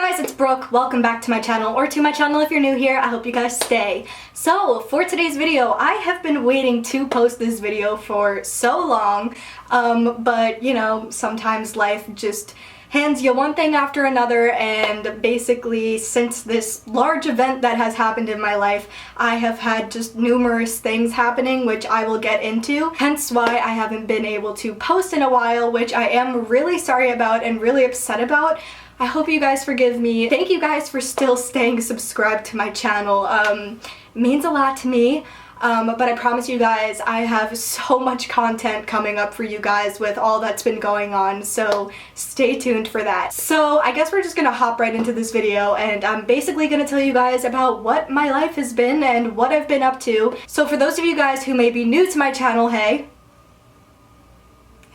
guys, it's Brooke. Welcome back to my channel, or to my channel if you're new here. I hope you guys stay. So, for today's video, I have been waiting to post this video for so long, but you know, sometimes life just hands you one thing after another, and basically since this large event that has happened in my life, I have had just numerous things happening, which I will get into, hence why I haven't been able to post in a while, which I am really sorry about and really upset about. I hope you guys forgive me. Thank you guys for still staying subscribed to my channel. It means a lot to me. But I promise you guys, I have so much content coming up for you guys with all that's been going on, so stay tuned for that. So I guess we're just gonna hop right into this video, and I'm basically gonna tell you guys about what my life has been and what I've been up to. So for those of you guys who may be new to my channel, hey,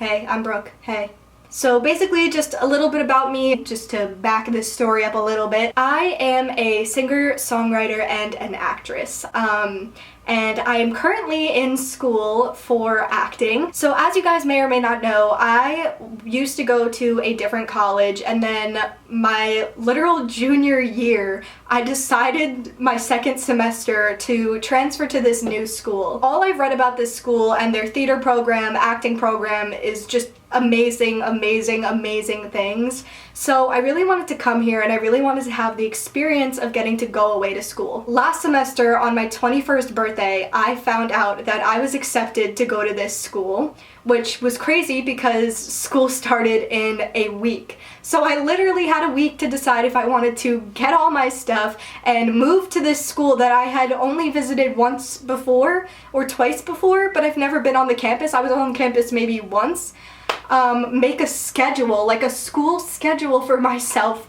I'm Brooke, hey. So basically just a little bit about me, just to back this story up a little bit. I am a singer, songwriter, and an actress. And I am currently in school for acting. So as you guys may or may not know, I used to go to a different college, and then my literal junior year, I decided my second semester to transfer to this new school. All I've read about this school and their theater program, acting program is just amazing, amazing, amazing things. So I really wanted to come here, and I really wanted to have the experience of getting to go away to school. Last semester, on my 21st birthday, I found out that I was accepted to go to this school, which was crazy because school started in a week. So I literally had a week to decide if I wanted to get all my stuff and move to this school that I had only visited once before or twice before, but I've never been on the campus. I was on campus maybe once. Make a schedule, like a school schedule for myself,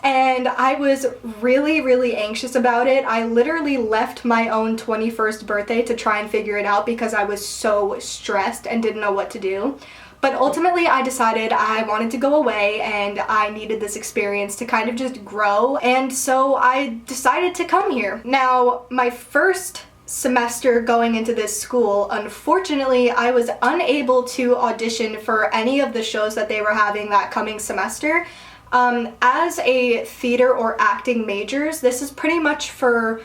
and I was really, really anxious about it. I literally left my own 21st birthday to try and figure it out because I was so stressed and didn't know what to do. But ultimately I decided I wanted to go away and I needed this experience to kind of just grow, and so I decided to come here. Now, my first semester going into this school, unfortunately, I was unable to audition for any of the shows that they were having that coming semester. As a theater or acting majors, this is pretty much for,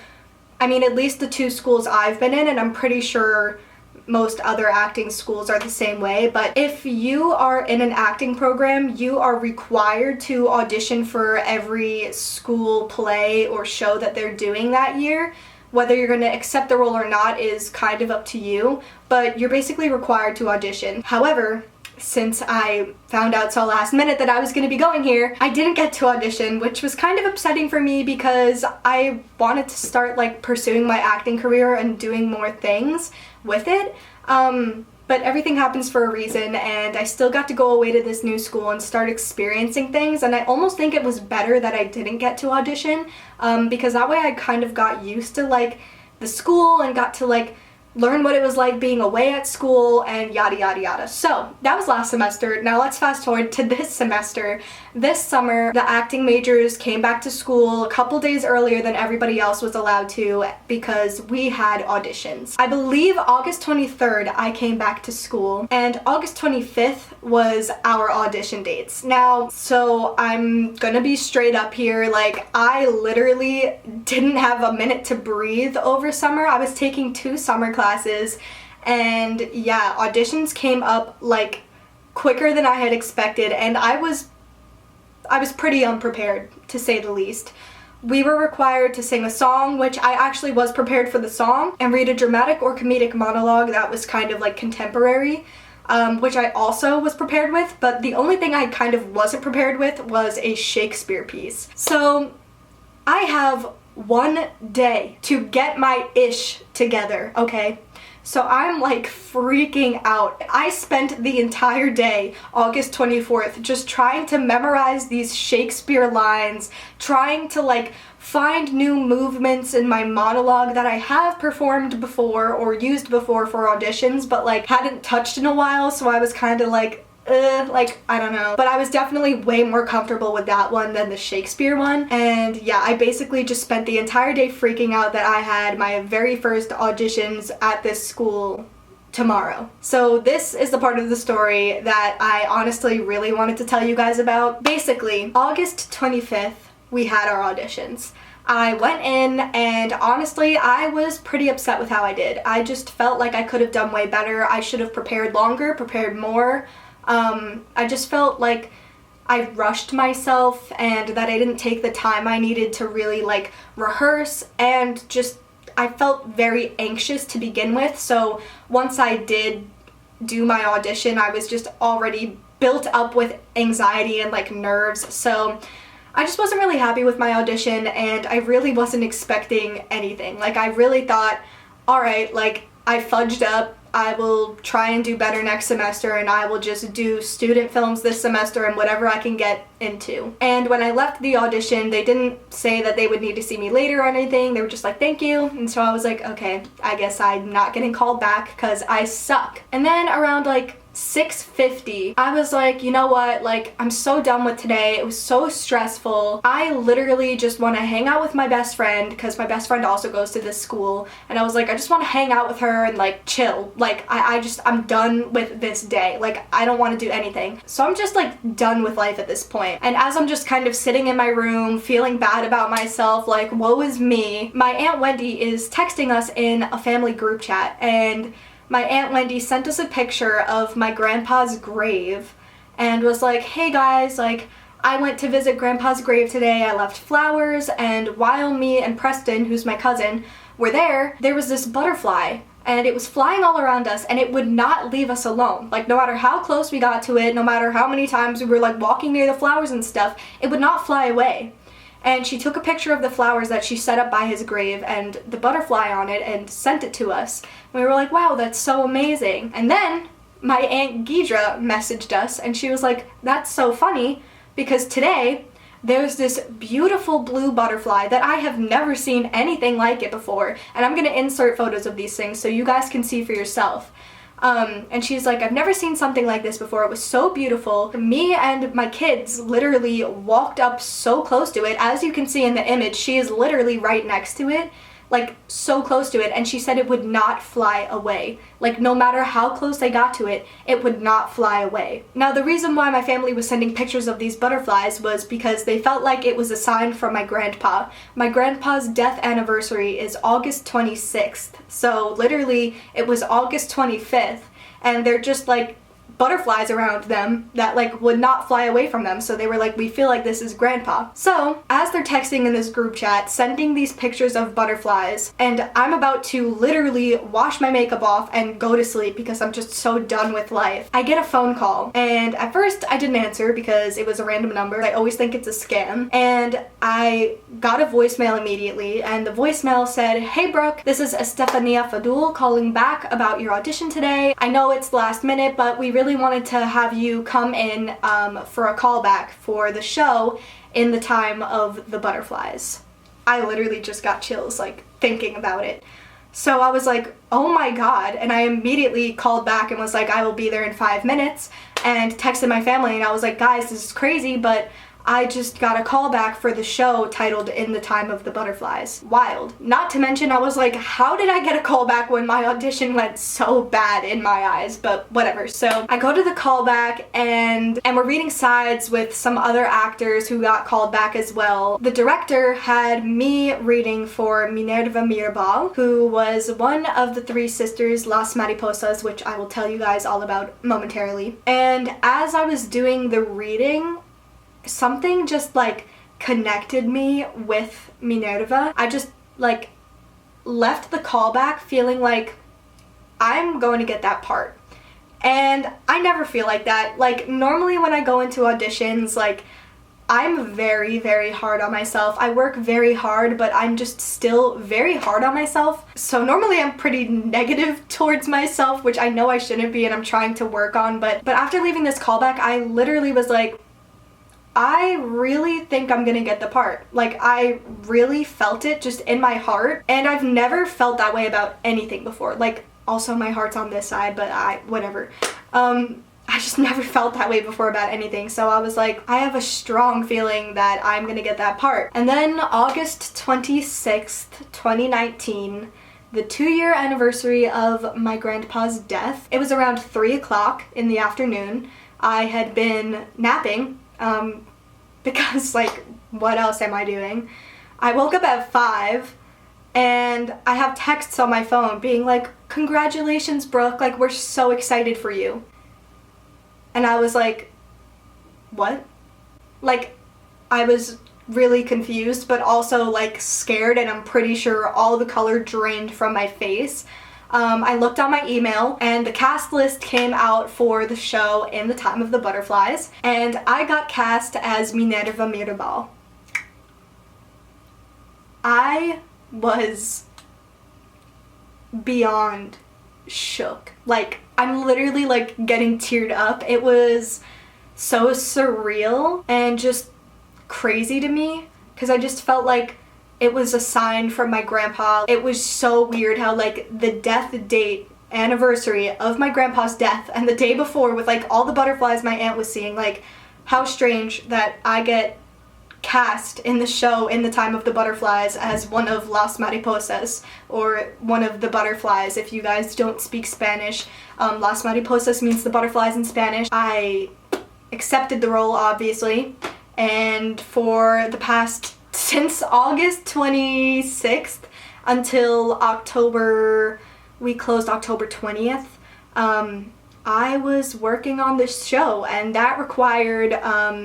I mean, at least the two schools I've been in, and I'm pretty sure most other acting schools are the same way, but if you are in an acting program, you are required to audition for every school play or show that they're doing that year. Whether you're going to accept the role or not is kind of up to you, but you're basically required to audition. However, since I found out so last minute that I was going to be going here, I didn't get to audition, which was kind of upsetting for me because I wanted to start like pursuing my acting career and doing more things with it. But everything happens for a reason, and I still got to go away to this new school and start experiencing things, and I almost think it was better that I didn't get to audition, because that way I kind of got used to like the school and got to like learn what it was like being away at school and yada yada yada. So that was last semester. Now let's fast forward to this semester. This summer, the acting majors came back to school a couple days earlier than everybody else was allowed to because we had auditions. I believe August 23rd I came back to school, and August 25th was our audition dates. Now, so I'm gonna be straight up here, like I literally didn't have a minute to breathe over summer. I was taking 2 summer classes, and yeah, auditions came up like quicker than I had expected, and I was pretty unprepared, to say the least. We were required to sing a song, which I actually was prepared for the song, and read a dramatic or comedic monologue that was kind of like contemporary, which I also was prepared with, but the only thing I kind of wasn't prepared with was a Shakespeare piece. So I have 1 day to get my ish together, okay? So I'm like freaking out. I spent the entire day, August 24th, just trying to memorize these Shakespeare lines, trying to like find new movements in my monologue that I have performed before or used before for auditions, but like hadn't touched in a while, so I was kind of like, I don't know. But I was definitely way more comfortable with that one than the Shakespeare one. And yeah, I basically just spent the entire day freaking out that I had my very first auditions at this school tomorrow. So this is the part of the story that I honestly really wanted to tell you guys about. Basically, August 25th we had our auditions. I went in and honestly, I was pretty upset with how I did. I just felt like I could have done way better. I should have prepared longer, prepared more. I just felt like I rushed myself and that I didn't take the time I needed to really like rehearse, and just I felt very anxious to begin with. So once I did do my audition, I was just already built up with anxiety and like nerves. So I just wasn't really happy with my audition, and I really wasn't expecting anything. Like, I really thought, all right, like, I fudged up, I will try and do better next semester, and I will just do student films this semester and whatever I can get into. And when I left the audition, they didn't say that they would need to see me later or anything. They were just like, thank you. And so I was like, okay, I guess I'm not getting called back because I suck. And then around like 6:50, I was like, you know what, like, I'm so done with today. It was so stressful. I literally just want to hang out with my best friend, because my best friend also goes to this school, and I was like, I just want to hang out with her and like chill. Like, I'm done with this day. Like, I don't want to do anything. So I'm just like done with life at this point. And as I'm just kind of sitting in my room feeling bad about myself, like, woe is me, my Aunt Wendy is texting us in a family group chat, and my Aunt Wendy sent us a picture of my grandpa's grave and was like, hey guys, like, I went to visit grandpa's grave today. I left flowers, and while me and Preston, who's my cousin, were there was this butterfly, and it was flying all around us, and it would not leave us alone. Like, no matter how close we got to it, no matter how many times we were like walking near the flowers and stuff, it would not fly away. And she took a picture of the flowers that she set up by his grave and the butterfly on it and sent it to us. And we were like, wow, that's so amazing. And then my Aunt Gidra messaged us, and she was like, that's so funny, because today there's this beautiful blue butterfly that I have never seen anything like it before. And I'm gonna insert photos of these things so you guys can see for yourself. And she's like, I've never seen something like this before. It was so beautiful. Me and my kids literally walked up so close to it. As you can see in the image, she is literally right next to it, like so close to it, and she said it would not fly away. Like, no matter how close they got to it, it would not fly away. Now, the reason why my family was sending pictures of these butterflies was because they felt like it was a sign from my grandpa. My grandpa's death anniversary is August 26th, so literally it was August 25th, and they're just like butterflies around them that like would not fly away from them. So they were like, we feel like this is grandpa. So as they're texting in this group chat, sending these pictures of butterflies, and I'm about to literally wash my makeup off and go to sleep because I'm just so done with life, I get a phone call. And at first I didn't answer because it was a random number. I always think it's a scam. And I got a voicemail immediately, and the voicemail said, hey Brooke, this is Estefania Fadul calling back about your audition today. I know it's last minute, but we really wanted to have you come in for a callback for the show in the time of the butterflies. I literally just got chills like thinking about it. So I was like, oh my god, and I immediately called back and was like, I will be there in 5 minutes, and texted my family, and I was like, guys, this is crazy, but I just got a call back for the show titled In the Time of the Butterflies. Wild. Not to mention, I was like, how did I get a call back when my audition went so bad in my eyes? But whatever. So I go to the callback, and we're reading sides with some other actors who got called back as well. The director had me reading for Minerva Mirabal, who was one of the 3 sisters Las Mariposas, which I will tell you guys all about momentarily. And as I was doing the reading, something just like connected me with Minerva. I just like left the callback feeling like I'm going to get that part. And I never feel like that. Like, normally when I go into auditions, like, I'm very, very hard on myself. I work very hard, but I'm just still very hard on myself. So normally I'm pretty negative towards myself, which I know I shouldn't be and I'm trying to work on. But after leaving this callback, I literally was like, I really think I'm gonna get the part. Like, I really felt it just in my heart, and I've never felt that way about anything before. Like, also my heart's on this side, but whatever. I just never felt that way before about anything, so I was like, I have a strong feeling that I'm gonna get that part. And then August 26th, 2019, the 2-year anniversary of my grandpa's death, it was around 3 o'clock in the afternoon. I had been napping, because like, what else am I doing? I woke up at 5 and I have texts on my phone being like, congratulations, Brooke, like, we're so excited for you. And I was like, what? Like, I was really confused, but also like scared, and I'm pretty sure all the color drained from my face. I looked on my email and the cast list came out for the show In the Time of the Butterflies, and I got cast as Minerva Mirabal. I was beyond shook. Like, I'm literally like getting teared up. It was so surreal and just crazy to me, because I just felt like it was a sign from my grandpa. It was so weird how like the death date anniversary of my grandpa's death and the day before with like all the butterflies my aunt was seeing, like how strange that I get cast in the show In the Time of the Butterflies as one of Las Mariposas, or one of the butterflies. If you guys don't speak Spanish, Las Mariposas means the butterflies in Spanish. I accepted the role, obviously, and for the past, since August 26th until October, we closed October 20th, I was working on this show, and that required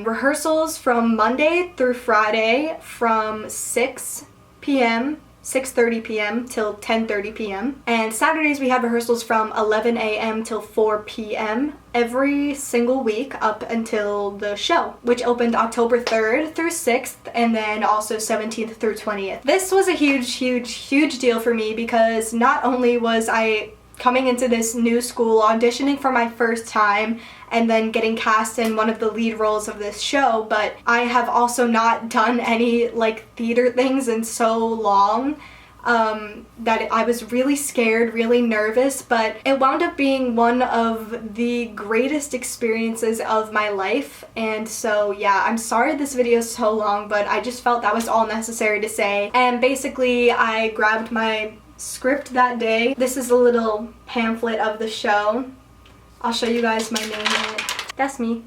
rehearsals from Monday through Friday from 6 p.m., 6:30 p.m. till 10:30 p.m. And Saturdays we had rehearsals from 11 a.m. till 4 p.m. every single week up until the show, which opened October 3rd through 6th, and then also 17th through 20th. This was a huge deal for me, because not only was I coming into this new school, auditioning for my first time, and then getting cast in one of the lead roles of this show, but I have also not done any like theater things in so long that I was really scared, really nervous, but it wound up being one of the greatest experiences of my life. And so yeah, I'm sorry this video is so long, but I just felt that was all necessary to say. And basically I grabbed my script that day. This is a little pamphlet of the show. I'll show you guys my name in it. That's me.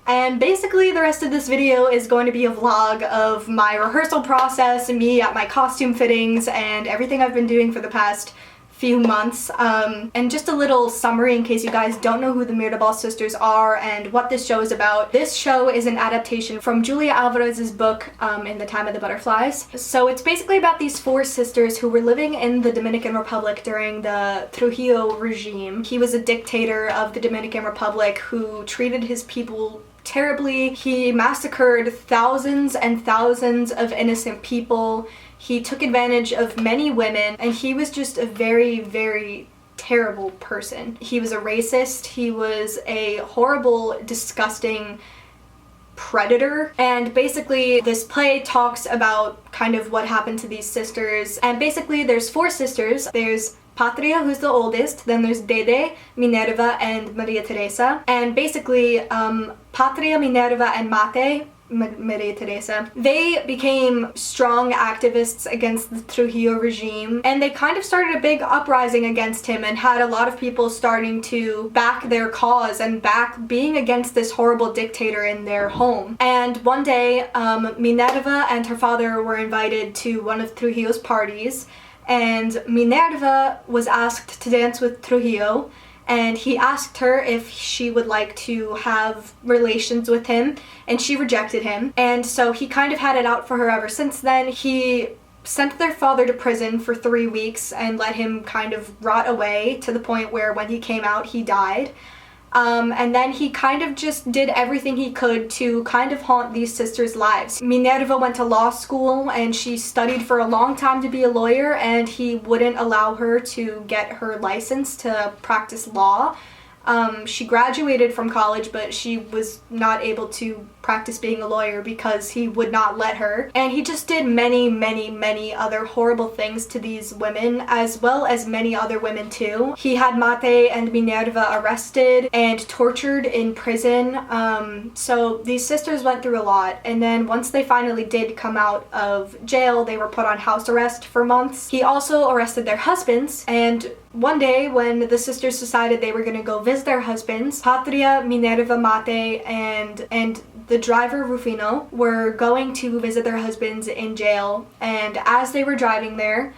And basically the rest of this video is going to be a vlog of my rehearsal process, me at my costume fittings, and everything I've been doing for the past few months, and just a little summary in case you guys don't know who the Mirabal sisters are and what this show is about. This show is an adaptation from Julia Alvarez's book, In the Time of the Butterflies. So it's basically about these 4 sisters who were living in the Dominican Republic during the Trujillo regime. He was a dictator of the Dominican Republic who treated his people terribly. He massacred thousands and thousands of innocent people. He took advantage of many women, and he was just a very terrible person. He was a racist, he was a horrible, disgusting predator, and basically this play talks about kind of what happened to these sisters. And basically there's 4 sisters. There's Patria, who's the oldest, then there's Dede, Minerva, and Maria Teresa. And basically Patria, Minerva, and Maria Teresa, they became strong activists against the Trujillo regime, and they kind of started a big uprising against him and had a lot of people starting to back their cause and back being against this horrible dictator in their home. And one day Minerva and her father were invited to one of Trujillo's parties, and Minerva was asked to dance with Trujillo, and he asked her if she would like to have relations with him, and she rejected him. And so he kind of had it out for her ever since then. He sent their father to prison for 3 weeks and let him kind of rot away, to the point where when he came out he died. And then he kind of just did everything he could to kind of haunt these sisters' lives. Minerva went to law school and she studied for a long time to be a lawyer, and he wouldn't allow her to get her license to practice law. She graduated from college, but she was not able to practice being a lawyer because he would not let her. And he just did many other horrible things to these women, as well as many other women too. He had Mate and Minerva arrested and tortured in prison. So these sisters went through a lot, and then once they finally did come out of jail, they were put on house arrest for months. He also arrested their husbands, and one day when the sisters decided they were going to go visit their husbands, Patria, Minerva, Mate, and the driver Rufino were going to visit their husbands in jail. And as they were driving there,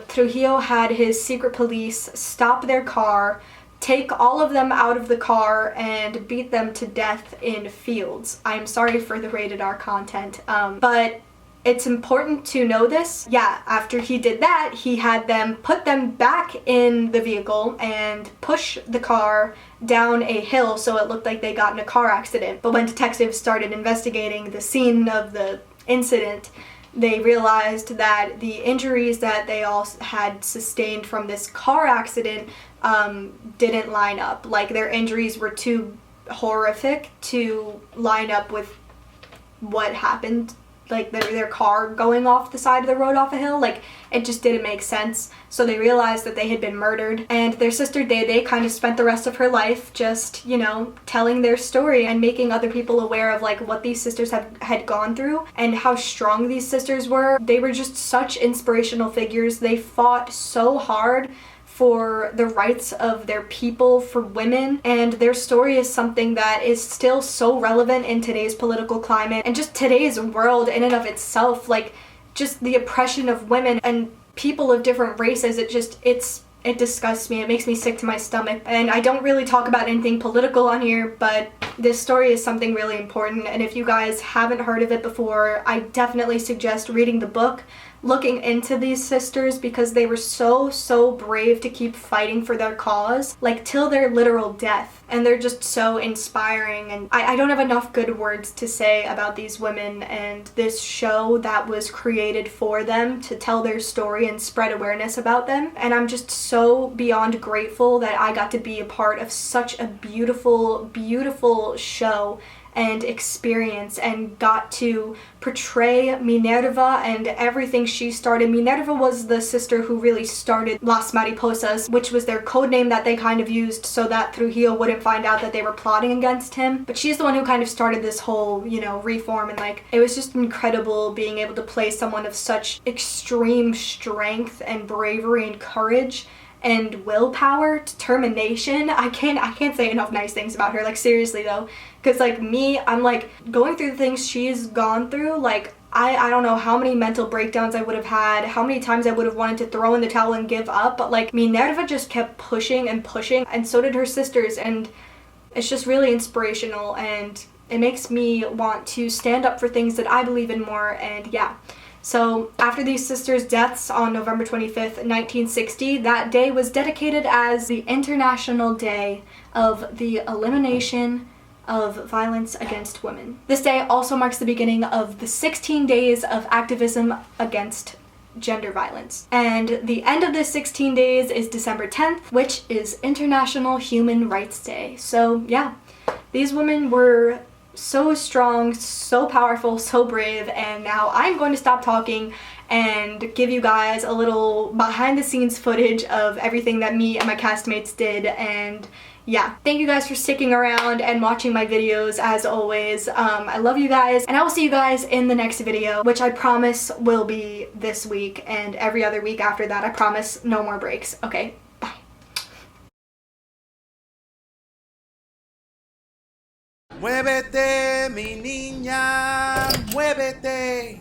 Trujillo had his secret police stop their car, take all of them out of the car, and beat them to death in fields. I'm sorry for the rated R content, but it's important to know this. Yeah, after he did that, he had them put them back in the vehicle and push the car down a hill so it looked like they got in a car accident. But when detectives started investigating the scene of the incident, they realized that the injuries that they all had sustained from this car accident didn't line up. Like, their injuries were too horrific to line up with what happened, like their car going off the side of the road off a hill. Like, it just didn't make sense. So they realized that they had been murdered, and their sister Dede kind of spent the rest of her life just, you know, telling their story and making other people aware of like what these sisters had gone through and how strong these sisters were. They were just such inspirational figures. They fought so hard for the rights of their people, for women, and their story is something that is still so relevant in today's political climate and just today's world in and of itself. Like, just the oppression of women and people of different races, it disgusts me. It makes me sick to my stomach. And I don't really talk about anything political on here, but this story is something really important, and if you guys haven't heard of it before, I definitely suggest reading the book, looking into these sisters, because they were so brave to keep fighting for their cause, like till their literal death, and they're just so inspiring. And I don't have enough good words to say about these women and this show that was created for them to tell their story and spread awareness about them. And I'm just so beyond grateful that I got to be a part of such a beautiful show and experience, and got to portray Minerva and everything she started. Minerva was the sister who really started Las Mariposas, which was their code name that they kind of used so that Trujillo wouldn't find out that they were plotting against him. But she's the one who kind of started this whole, you know, reform, and like, it was just incredible being able to play someone of such extreme strength and bravery and courage and willpower, determination. I can't say enough nice things about her, like, seriously though, because like me, I'm like going through the things she's gone through. Like, I don't know how many mental breakdowns I would have had, how many times I would have wanted to throw in the towel and give up, but like Minerva just kept pushing and pushing, and so did her sisters, and it's just really inspirational, and it makes me want to stand up for things that I believe in more. And yeah, so after these sisters' deaths on November 25th, 1960, that day was dedicated as the International Day of the Elimination of Violence Against Women. This day also marks the beginning of the 16 days of activism against gender violence. And the end of this 16 days is December 10th, which is International Human Rights Day. So yeah, these women were so strong, so powerful, so brave, and now I'm going to stop talking and give you guys a little behind the scenes footage of everything that me and my castmates did. And yeah, thank you guys for sticking around and watching my videos as always. I love you guys, and I will see you guys in the next video, which I promise will be this week and every other week after that. I promise, no more breaks. Okay, bye. Muévete, mi niña, muévete.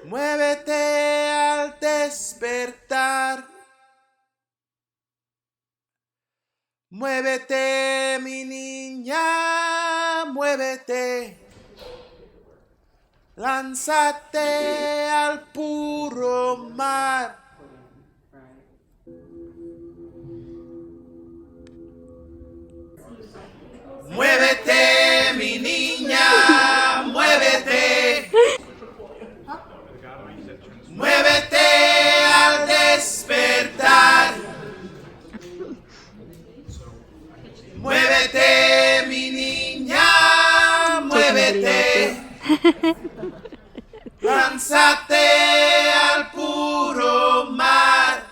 Muévete al despertar. Muévete, mi niña, muévete. Lánzate al puro mar. Muévete, mi niña, muévete. Muévete al despertar. Muévete, mi niña, muévete. Lánzate al puro mar.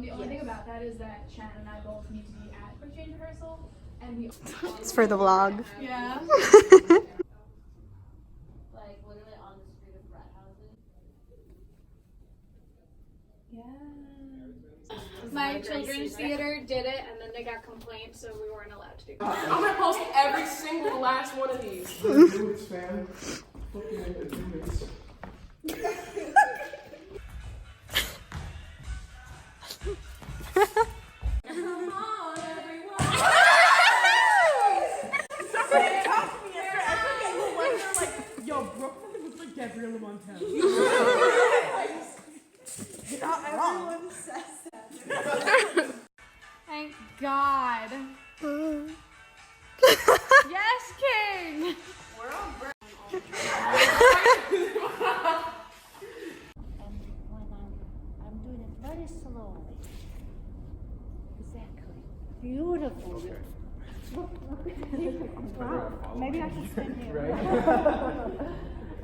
The only thing about that is that Shannon and I both need to be at quick change rehearsal, and we. It's for the vlog. Yeah. Like literally on the street of frat houses. My children's theater did it, and then they got complaints, so we weren't allowed to do it. I'm gonna post every single last one of these. Dudes, fan. Fucking dudes. Yo, Brooklyn looks like Gabriella Montana. Everyone says that. Thank God. Yes, King. We're on break. And when I'm doing it very slowly. Exactly. Beautiful. Wow. Maybe I should stand here.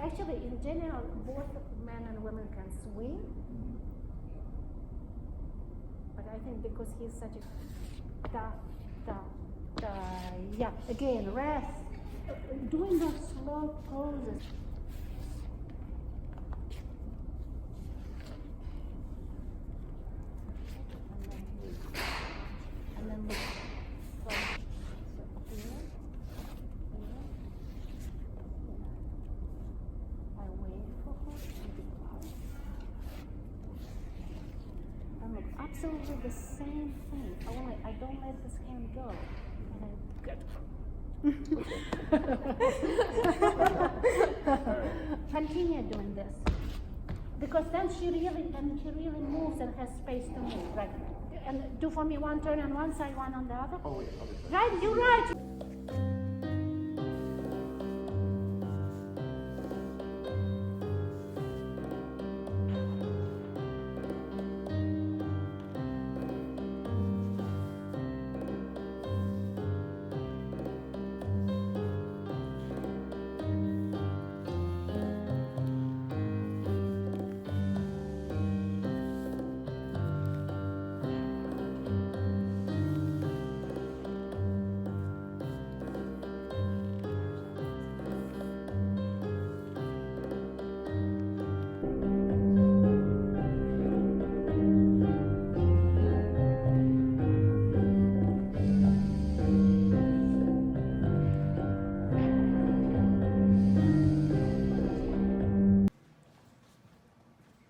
Actually, in general, both men and women can swing. But I think because he's such a yeah. Again, rest. Doing those slow poses. And then look from here. I wait for her to be quiet. And look, absolutely the same thing. Only I don't let this hand go. And I get Continue doing this. Because then she really moves and has space to move, right? And do for me one turn on one side, one on the other. Oh, wait. Right, you're right.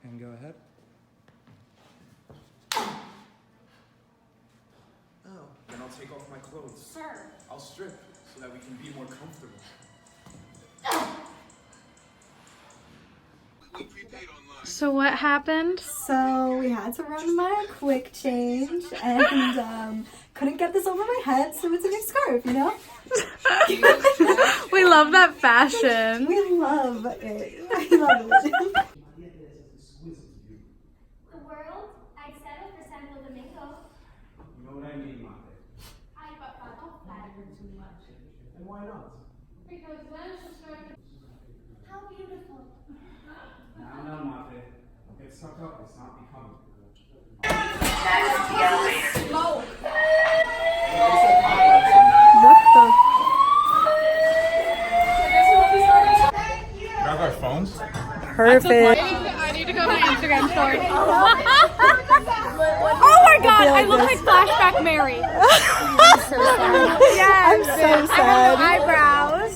And go ahead. Oh, then I'll take off my clothes. Sir. I'll strip so that we can be more comfortable. So what happened? So we had to run my quick change and couldn't get this over my head, so it's a new scarf, you know? We love that fashion. We love it. I love it. The world, I settled for Santo Domingo. You know what I mean, Mate. Ay, papá, don't flatter too much. And why not? Because when how beautiful. No, Mate. Don't get stuck up. It's not becoming. What the? Grab our phones. Perfect. I need to go to my Instagram story. Oh my God, I look like Flashback Mary. I'm so sad. Eyebrows.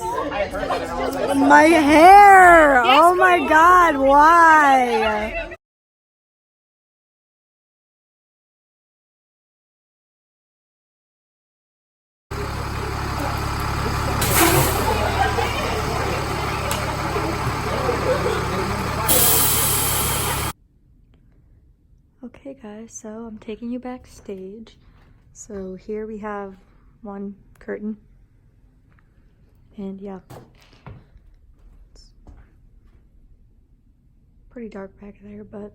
My hair! Oh my God, why? Okay guys, so I'm taking you backstage. So here we have one curtain. And yeah. It's pretty dark back there, but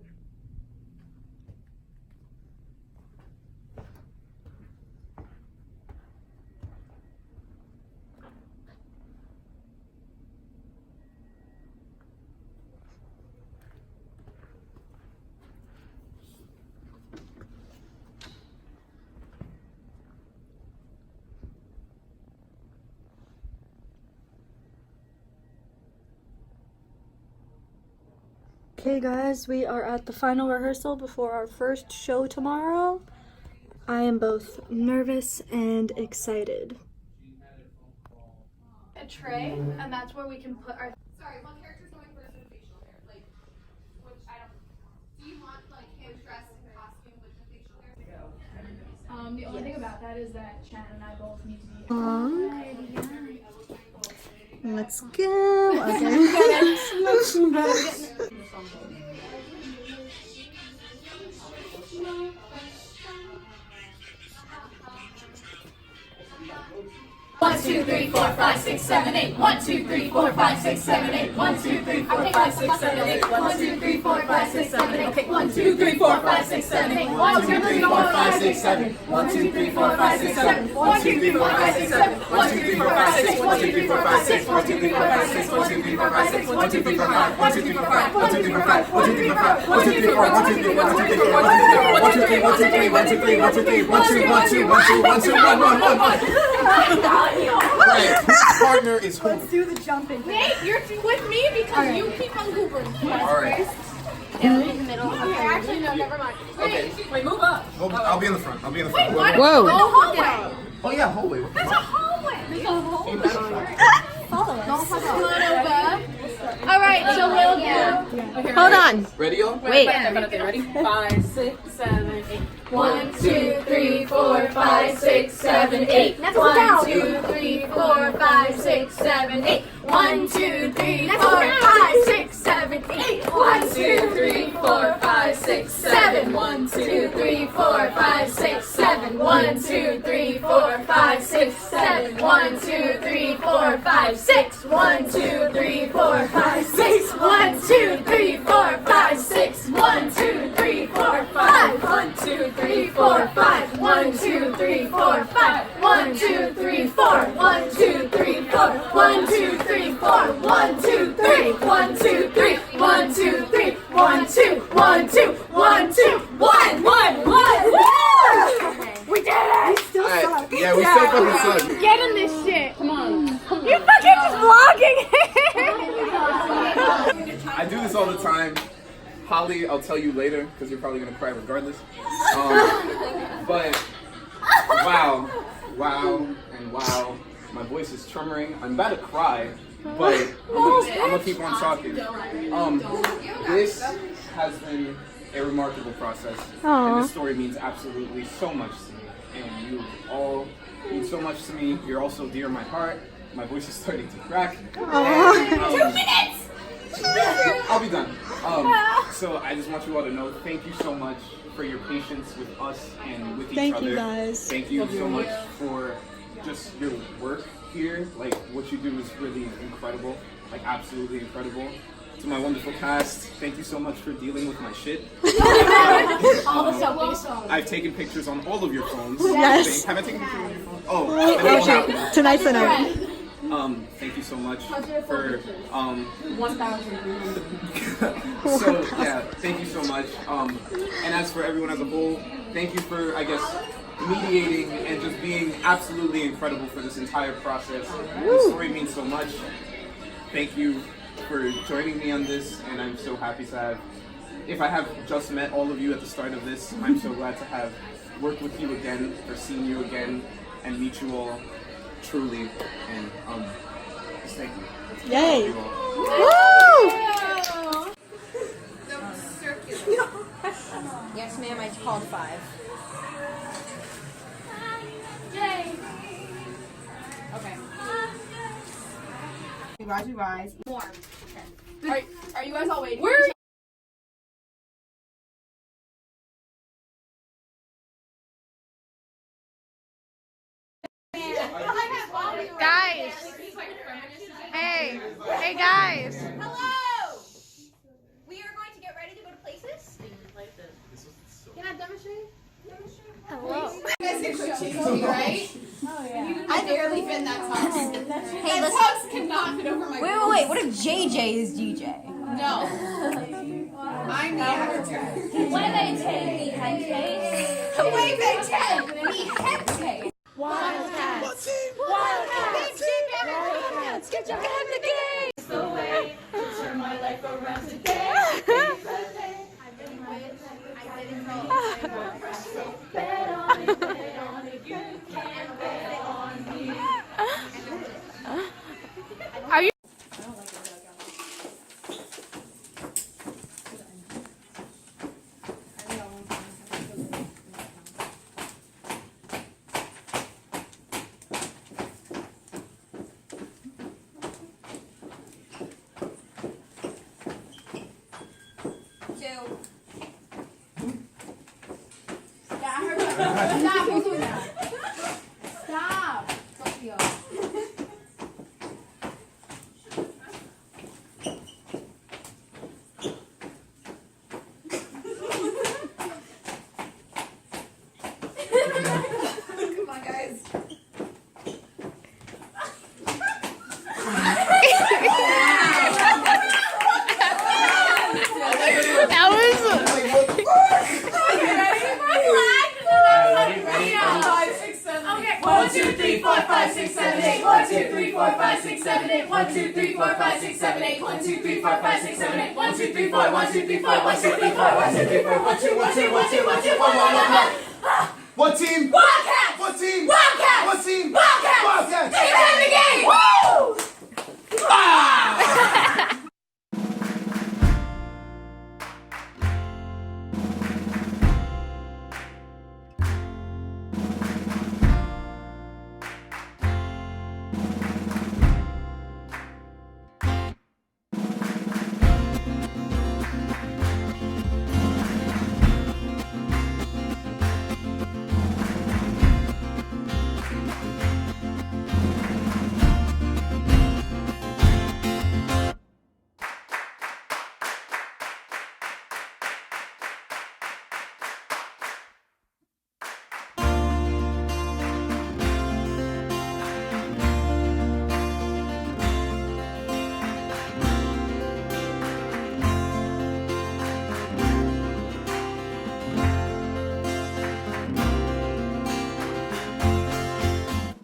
Okay guys, we are at the final rehearsal before our first show tomorrow. I am both nervous and excited. A tray, and that's where we can put our. Sorry, what character's going first with facial hair? Like, which I don't. Do you want like him dressed in costume with the facial hair? The only thing about that is that Shannon and I both need to be. Let's go. One, two, three, four, five, six, seven, eight. 1, 2, 3, 4, 5, 6, 7, 8. 1, 2, 3, 4, 5, 6, 7, 8. 1, 2, 3, 4, 5, 6, 7, 8. Okay, 1, 2, 3, 4, 5, 6, 7, 8. 1, 2, 3, 4, 5, 6, 7. 1, 2, 3, 4, 5, 6, 7. 1, 2, 3, 4, 5, 6, 7. 1, 2, 3, 4, 5, 6. 1, 2, 3, 4, 5, 6. 1, 2, 3, 4, 5, 6. 1, 2, 3, 4, 5, 6. 1, 2, 3, 4, 5. 1, 2, 3, 4, 5. 1, 2, 3, 4, 5. 1, 2, 3, 4, 5. 1, 2, 3, 4, 1, 2, 3, 1, 2, 3, 4, 1, 2, 3, 1, 2, 3, 1, 2, 3, 1, 2, 3, 1, 2, 3, 1, 2, 1, 2, 1, 2, 1, 1, 1, 1. Right, whose partner is who? Do the jumping. Nate, you're with me because you keep on goobering. Alright. In the middle. Okay, actually, no, never mind. Okay. Wait, move up. I'll be in the front. I'll be in the front. Whoa! Go hallway. Oh yeah, hallway. What the There's a fuck? hallway. There's a hallway. Ain't that All right, so we'll do. Hold on. Ready, y'all? Wait. Ready? 5, 6, 7, 8. 1, 2, 3, 4, 5, 6, 7, 8. 1, 2, 3, 4, 5, 6, 7, 8. 1, 2, 3, 4, 5, 6, 7, 8. 1, 2, 3, 4, 5, 6, 7. 1, 2, 3, 4, 5, 6, 7. 1, 2, 3, 4, 5, 6, 7. 1, 2, 3, 4, 5, 6. 1, 2, 3, 4, 5, 6. 1, 2, 3, 4, 5, 6. 1, 2, 3, 4, 5. 1, 2, 3, 4, 5. 1, 2, 3, 4, 5. 1, 2, 3, 4. 1, 2, 3, 4. 1, 2, 3, 4. 1, 2, 3. 1, 2, 3. 1, 2, 3. 1, 2, 1, 2, 1, 2, 1, 1, 1. We did it! Alright, yeah, we still fucking suck. Get in this shit. Come on. You're fucking just vlogging. I do this all the time. Holly, I'll tell you later because you're probably gonna cry regardless. But wow, and wow. My voice is tremoring. I'm about to cry, but I'm gonna keep on talking. This has been a remarkable process, and this story means absolutely so much to me. And you all mean so much to me. You're also dear in my heart. My voice is starting to crack. And, 2 minutes! I'll be done. So I just want you all to know, thank you so much for your patience with us and with each other. Thank you guys. Thank you so much for just your work here. Like, what you do is really incredible. Like, absolutely incredible. To my wonderful cast, thank you so much for dealing with my shit. All the selfies. I've taken pictures on all of your phones. Yes. Have I taken pictures on your phone? Oh, Tonight's the night. thank you so much for 1,000. so yeah, thank you so much. And as for everyone as a whole, thank you for, I guess, mediating and just being absolutely incredible for this entire process. The story means so much. Thank you for joining me on this, and I'm so happy to have, if I have just met all of you at the start of this, I'm so glad to have worked with you again, or seen you again, and meet you all truly, and just thank you. Yay. Thank you all. Woo! Yes, ma'am, I called 5. Yay! Okay. You rise. Warm. Are you guys all waiting? Guys! Hey! Hey guys! Hello! We are going to get ready to go to places. Can I demonstrate? Hello! You guys can cook cheese tea, right? Oh yeah. I barely fit that top. Hey, That let's. top cannot fit over my Wait. What if JJ is DJ? No. I'm the actor. What did they take? The head taste? Wait, they take me head taste. Wildcats! Wildcats! Wildcats! Get your head in the game! It's the way to turn my life around today. do. Stop, who's doing that? Stop. Sophia. Come on, guys. That was. Okay. 1, 2, 3, 4, 5, 6, 7, 8. 1, 2, 3, 4, 5, 6, 7, 8. 1, 2, 3, 4, 5, 6, 7, 8. 1, 2, 3, 4, 5, 6, 7, 8. 1, 2, 3, 4, 1, 2, 3, 4, 1, 2, 3, 4, 1, 2, 3, 4, 1, 2, 1, 2, 1, 2, 1, 2, 1, 1, 1, 1. What team? Wildcats! What team? Wildcats! What team? Wildcats!